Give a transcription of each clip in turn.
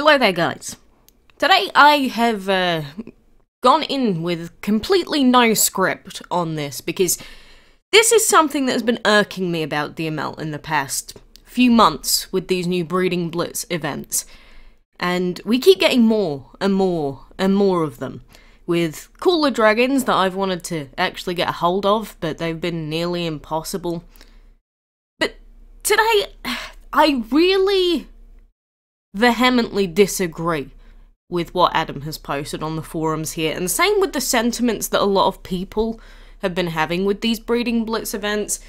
Hello there guys. Today I have gone in with completely no script on this because this is something that has been irking me about DML in the past few months with these new breeding blitz events. And we keep getting more and more and more of them with cooler dragons that I've wanted to actually get a hold of, but they've been nearly impossible. But today I really vehemently disagree with what Adam has posted on the forums here, and same with the sentiments that a lot of people have been having with these breeding blitz events,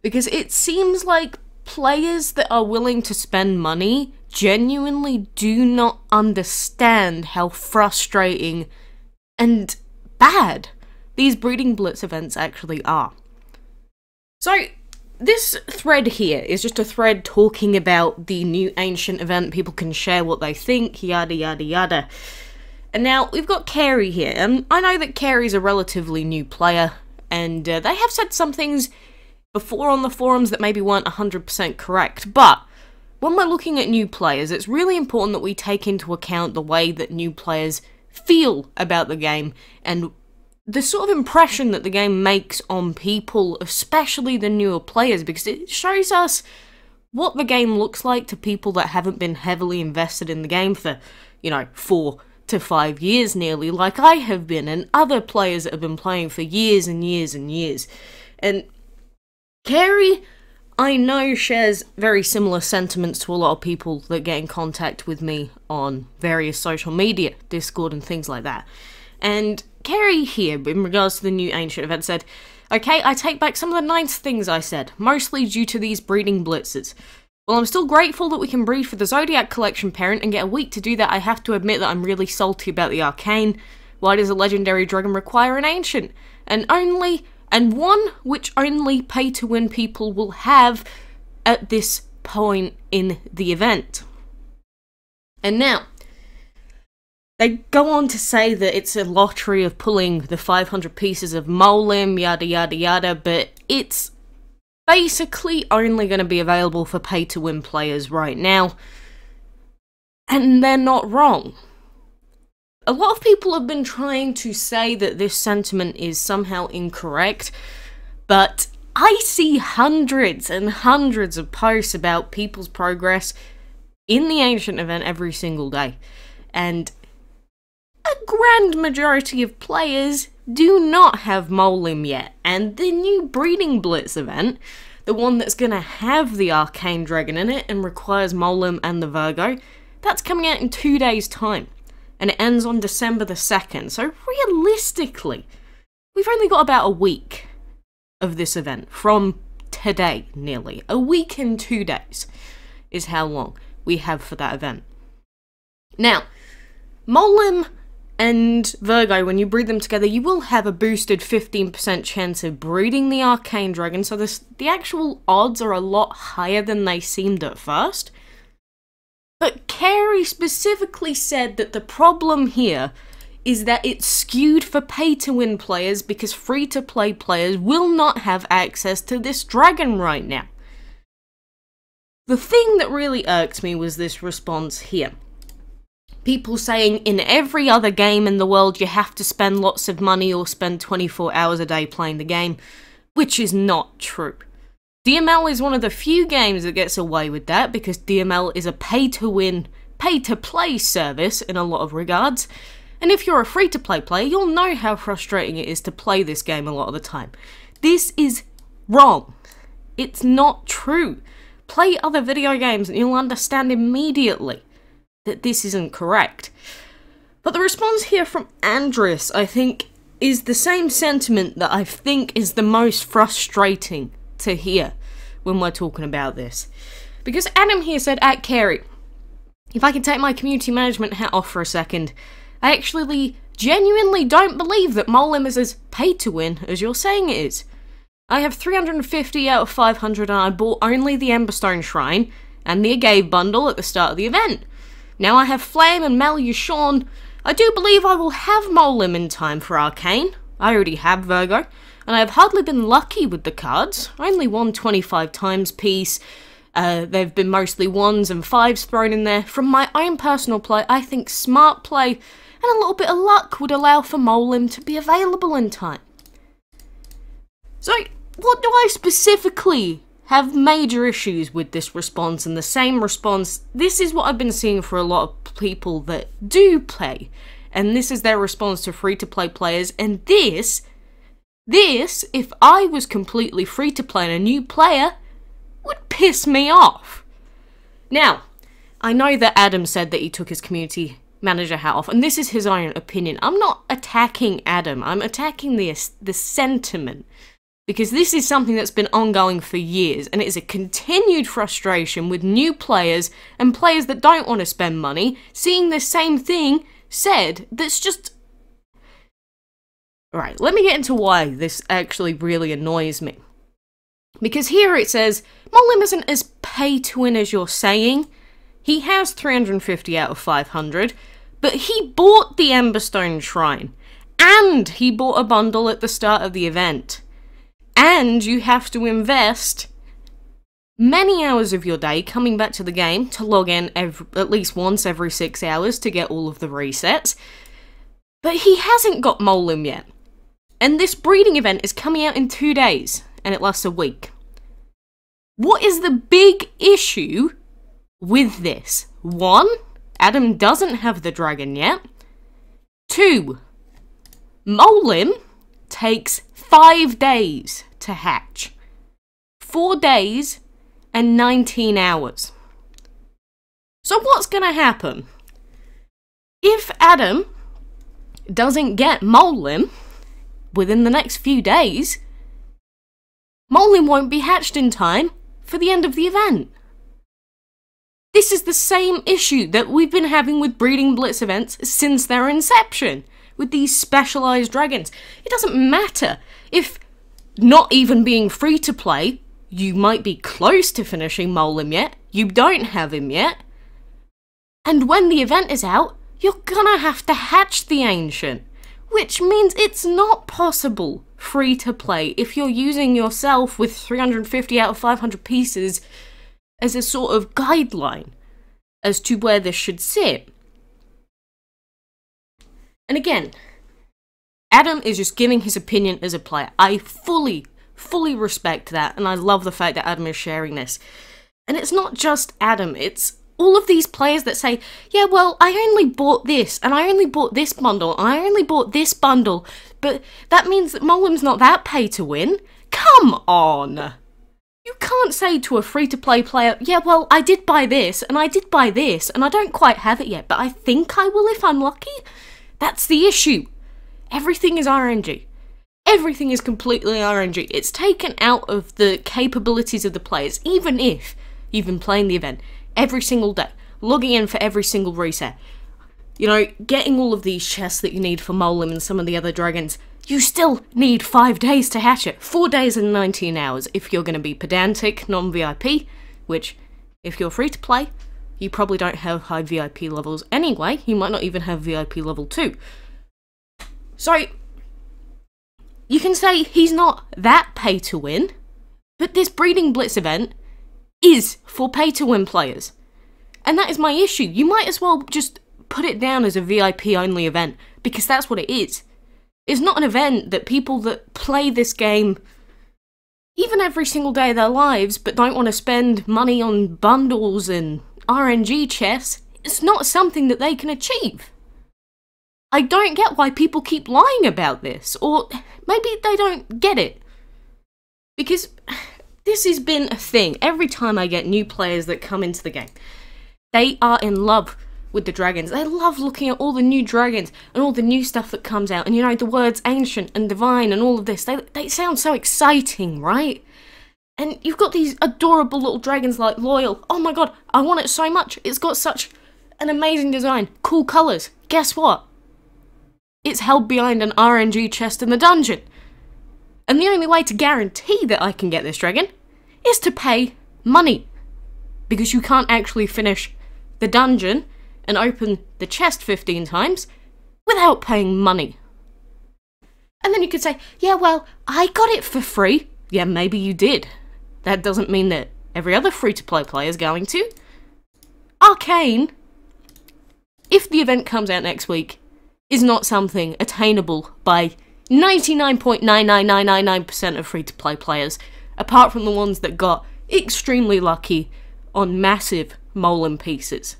because it seems like players that are willing to spend money genuinely do not understand how frustrating and bad these breeding blitz events actually are. So this thread here is just a thread talking about the new ancient event. People can share what they think, yada yada yada. And now we've got Carey here, and I know that Carey's a relatively new player, and they have said some things before on the forums that maybe weren't 100% correct, but when we're looking at new players, it's really important that we take into account the way that new players feel about the game, and the sort of impression that the game makes on people, especially the newer players, because it shows us what the game looks like to people that haven't been heavily invested in the game for, 4 to 5 years nearly, like I have been, and other players that have been playing for years and years and years. And Carey, I know, shares very similar sentiments to a lot of people that get in contact with me on various social media, Discord and things like that. And Carey here, in regards to the new ancient event, said, "Okay, I take back some of the nice things I said, mostly due to these breeding blitzes. While I'm still grateful that we can breed for the Zodiac collection parent and get a week to do that, I have to admit that I'm really salty about the arcane. Why does a legendary dragon require an ancient? And one which only pay-to-win people will have at this point in the event." And now, they go on to say that it's a lottery of pulling the 500 pieces of Molim, yada yada yada, but it's basically only going to be available for pay-to-win players right now. And they're not wrong. A lot of people have been trying to say that this sentiment is somehow incorrect, but I see hundreds and hundreds of posts about people's progress in the ancient event every single day. And a grand majority of players do not have Molim yet, and the new breeding blitz event, the one that's going to have the arcane dragon in it and requires Molim and the Virgo, that's coming out in 2 days' time, and it ends on December the 2nd, so realistically, we've only got about a week of this event from today, nearly. A week and 2 days is how long we have for that event. Now, Molim and Virgo, when you breed them together, you will have a boosted 15% chance of breeding the arcane dragon, so the actual odds are a lot higher than they seemed at first. But Carey specifically said that the problem here is that it's skewed for pay-to-win players because free-to-play players will not have access to this dragon right now. The thing that really irked me was this response here. People saying in every other game in the world you have to spend lots of money or spend 24 hours a day playing the game, which is not true. DML is one of the few games that gets away with that because DML is a pay-to-win, pay-to-play service in a lot of regards, and if you're a free-to-play player, you'll know how frustrating it is to play this game a lot of the time. This is wrong. It's not true. Play other video games and you'll understand immediately that this isn't correct. But the response here from Andres, I think, is the same sentiment that I think is the most frustrating to hear when we're talking about this. Because Adam here said, at Carey, if I can take my community management hat off for a second, I actually genuinely don't believe that Molim is as pay-to-win as you're saying it is. I have 350 out of 500 and I bought only the Emberstone Shrine and the Agave bundle at the start of the event. Now I have Flame and Malyushon. I do believe I will have Molim in time for Arcane. I already have Virgo, and I have hardly been lucky with the cards. I only won 25 times piece, They've been mostly 1s and 5s thrown in there. From my own personal play, I think smart play and a little bit of luck would allow for Molim to be available in time. So, what do I specifically have major issues with this response and the same response? This is what I've been seeing for a lot of people that do play, and this is their response to free-to-play players, and this, if I was completely free-to-play and a new player, would piss me off. Now, I know that Adam said that he took his community manager hat off, and this is his own opinion. I'm not attacking Adam, I'm attacking the sentiment, because this is something that's been ongoing for years, and it is a continued frustration with new players and players that don't want to spend money, seeing the same thing said that's just... Right, let me get into why this actually really annoys me. Because here it says, Molim isn't as pay-to-win as you're saying. He has 350 out of 500, but he bought the Emberstone Shrine, and he bought a bundle at the start of the event. And you have to invest many hours of your day coming back to the game to log in at least once every 6 hours to get all of the resets. But he hasn't got Molim yet. And this breeding event is coming out in 2 days, and it lasts a week. What is the big issue with this? 1, Adam doesn't have the dragon yet. 2, Molim takes 5 days to hatch. 4 days and 19 hours. So what's gonna happen? If Adam doesn't get Molim within the next few days, Molim won't be hatched in time for the end of the event. This is the same issue that we've been having with breeding blitz events since their inception, with these specialized dragons. It doesn't matter if, not even being free to play, you might be close to finishing Molim yet, you don't have him yet, and when the event is out, you're gonna have to hatch the Ancient, which means it's not possible free to play if you're using yourself with 350 out of 500 pieces as a sort of guideline as to where this should sit. And again, Adam is just giving his opinion as a player. I fully respect that, and I love the fact that Adam is sharing this. And it's not just Adam, it's all of these players that say, yeah, well, I only bought this, and I only bought this bundle, and I only bought this bundle, but that means that Molim's not that pay to win. Come on! You can't say to a free-to-play player, yeah, well, I did buy this, and I did buy this, and I don't quite have it yet, but I think I will if I'm lucky. That's the issue. Everything is RNG. Everything is completely RNG. It's taken out of the capabilities of the players, even if you've been playing the event every single day, logging in for every single reset. You know, getting all of these chests that you need for Molim and some of the other dragons, you still need 5 days to hatch it. 4 days and 19 hours if you're going to be pedantic, non-VIP, which, if you're free to play, you probably don't have high VIP levels anyway. You might not even have VIP level 2. So, you can say he's not that pay to win, but this breeding blitz event is for pay to win players. And that is my issue. You might as well just put it down as a VIP only event, because that's what it is. It's not an event that people that play this game, even every single day of their lives, but don't want to spend money on bundles and RNG chests, it's not something that they can achieve. I don't get why people keep lying about this, or maybe they don't get it. Because this has been a thing. Every time I get new players that come into the game, they are in love with the dragons. They love looking at all the new dragons and all the new stuff that comes out. And you know, the words ancient and divine and all of this, they sound so exciting, right? And you've got these adorable little dragons like Loyal. Oh my god, I want it so much. It's got such an amazing design. Cool colours. Guess what? It's held behind an RNG chest in the dungeon. And the only way to guarantee that I can get this dragon is to pay money. Because you can't actually finish the dungeon and open the chest 15 times without paying money. And then you could say, yeah, well, I got it for free. Yeah, maybe you did. That doesn't mean that every other free-to-play player is going to. Arcane, if the event comes out next week, is not something attainable by 99.99999% of free-to-play players, apart from the ones that got extremely lucky on massive Molin pieces.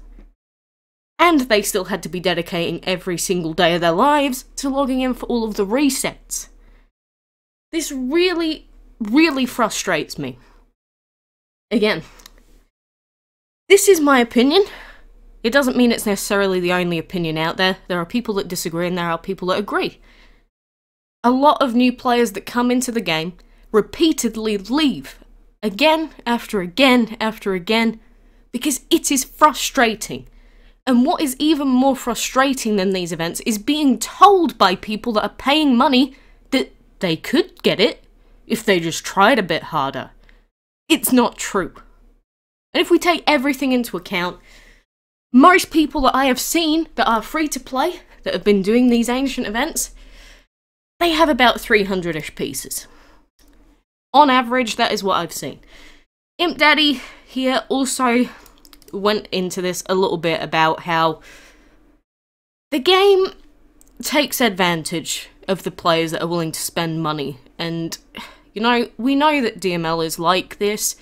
And they still had to be dedicating every single day of their lives to logging in for all of the resets. This really, really frustrates me. Again, this is my opinion. It doesn't mean it's necessarily the only opinion out there. There are people that disagree and there are people that agree. A lot of new players that come into the game repeatedly leave, again after again after again, because it is frustrating. And what is even more frustrating than these events is being told by people that are paying money that they could get it if they just tried a bit harder. It's not true. And if we take everything into account, most people that I have seen that are free to play, that have been doing these ancient events, they have about 300-ish pieces. On average, that is what I've seen. Imp Daddy here also went into this a little bit about how the game takes advantage of the players that are willing to spend money. And, you know, we know that DML is like this,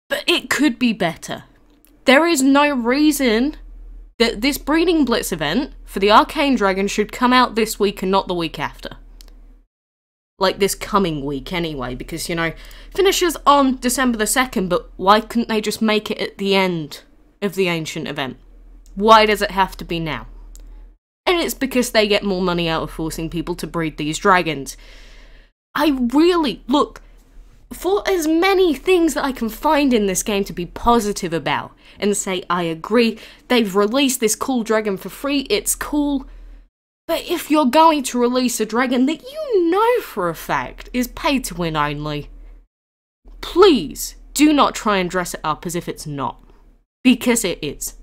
but it could be better. There is no reason that this Breeding Blitz event for the Arcane Dragon should come out this week and not the week after. Like, this coming week anyway, because, you know, finishes on December the 2nd, but why couldn't they just make it at the end of the Ancient event? Why does it have to be now? And it's because they get more money out of forcing people to breed these dragons. I really, look, for as many things that I can find in this game to be positive about, and say, I agree, they've released this cool dragon for free, it's cool, but if you're going to release a dragon that you know for a fact is pay to win only, please do not try and dress it up as if it's not, because it is.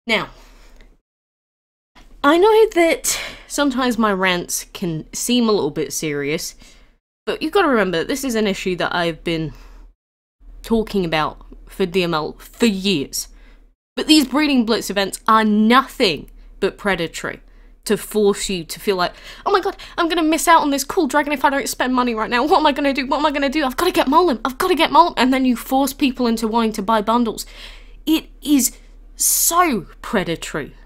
Now, I know that sometimes my rants can seem a little bit serious, but you've got to remember that this is an issue that I've been talking about for DML for years. But these Breeding Blitz events are nothing but predatory to force you to feel like, oh my god, I'm going to miss out on this cool dragon if I don't spend money right now. What am I going to do? What am I going to do? I've got to get Molin. I've got to get Molin. And then you force people into wanting to buy bundles. It is so predatory.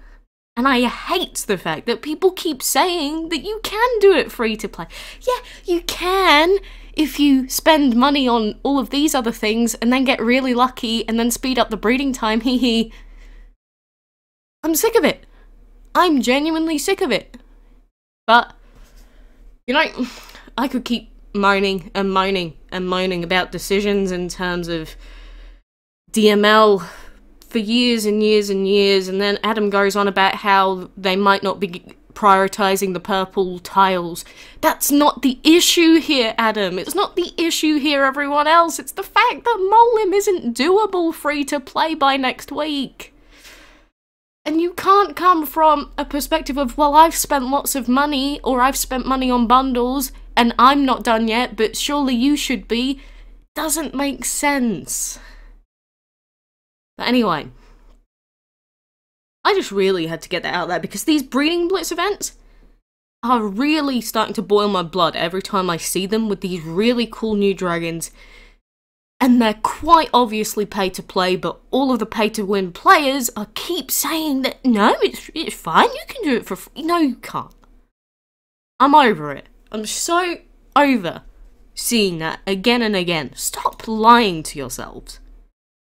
And I hate the fact that people keep saying that you can do it free to play. Yeah, you can if you spend money on all of these other things and then get really lucky and then speed up the breeding time, hee hee. I'm sick of it. I'm genuinely sick of it. But, you know, I could keep moaning and moaning and moaning about decisions in terms of DML for years and years and years, and then Adam goes on about how they might not be prioritizing the purple tiles. That's not the issue here, Adam. It's not the issue here, everyone else. It's the fact that Molim isn't doable free to play by next week. And you can't come from a perspective of, well, I've spent lots of money, or I've spent money on bundles, and I'm not done yet, but surely you should be. Doesn't make sense. But anyway, I just really had to get that out there because these Breeding Blitz events are really starting to boil my blood every time I see them with these really cool new dragons. And they're quite obviously pay to play, but all of the pay to win players keep saying that, no, it's fine, you can do it for free. No, you can't. I'm over it. I'm so over seeing that again and again. Stop lying to yourselves.